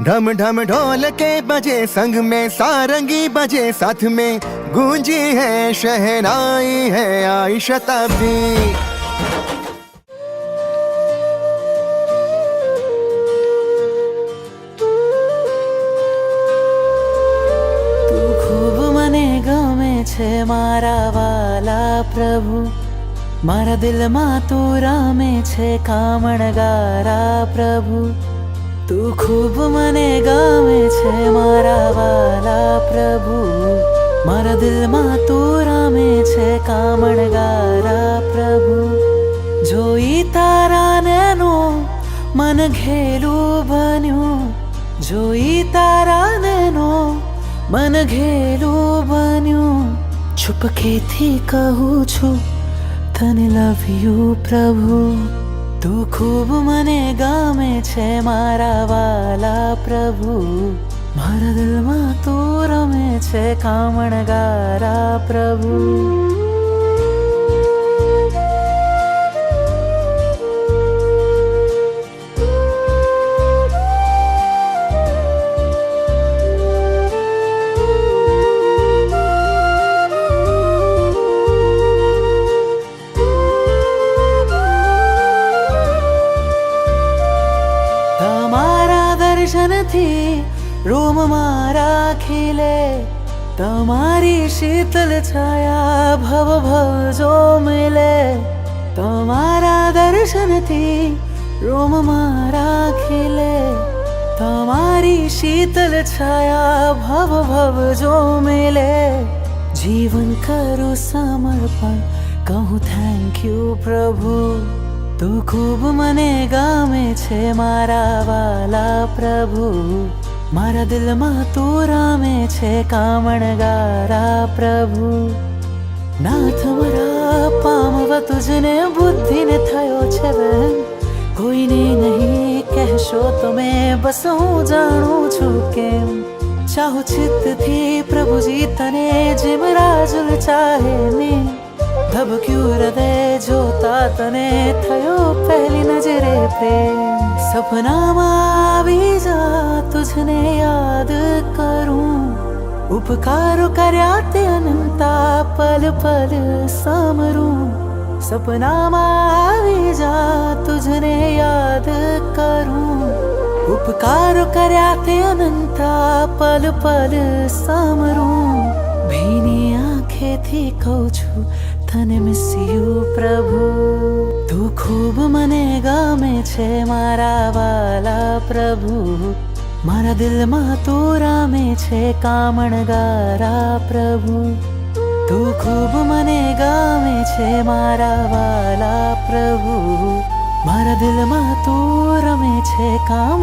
ढम ढम ढोल के बजे संग में सारंगी बजे साथ में गूंजी है शहनाई है आई शताब्दी। તું ખૂબ મને ગમે છે મારા વાલા પ્રભુ, મારા દિલમાં તું રામે છે કામણગારા પ્રભુ। તું ખૂબ મને ગમે છે મારા વાલા પ્રભુ, મારા દિલમાં તું રામે છે કામણગારા પ્રભુ। જોઈ તારા નैनो मन ઘેલું બન્યું, જોઈ તારા નैनो मन ઘેલું બન્યું। છુપકેથી કહું છું તને લવ યુ પ્રભુ। તું ખૂબ મને ગમે છે મારા વાલા પ્રભુ, મારા દિલમાં તું રમે છે કામણગારા પ્રભુ। દર્શનથી રોમ મારા ખીલે, તમારી શીતલ છાયા ભવ ભવ જો મિલે। તમારા દર્શનથી રોમ મારા ખીલે, તમારી શીતલ છાયા ભવ ભવ જો મિલે। જીવન કરું સમર્પણ કહું થેન્ક યુ પ્રભુ। તું ખૂબ મને ગમે છે મારા વાલા પ્રભુ, મારા દિલમાં તું રામે છે કામણગારા પ્રભુ। નાથ મારા પામવા તુજને બુદ્ધિને થયો છે બેન, કોઈને નહીં કહેશો તમે બસ હું જાણું છું કેમ। ચાહું ચિત્તથી પ્રભુજી તને જેમ રાજુલ ચાહે ને, ધબક્યું હૃદય જોતા તને થયો પહેલી નજરે પ્રેમ। સપનામાં આવી जा तुझने याद करूं, ઉપકારો કર્યા તે અનંતા પલ પલ સામરું। સપનામાં આવી जा तुझने याद करूं, ઉપકારો કર્યા તે અનંતા પલ પલ સામરું। ભીની આંખેથી કહું છું તને મિસ યુ પ્રભુ। તું ખૂબ મને ગમે છે મારા વાલા પ્રભુ, મારા દિલમાં તું રામે છે કામણગારા પ્રભુ। તું ખૂબ મને ગમે છે મારા વાલા પ્રભુ, મારા દિલમાં તું રમે છે કામ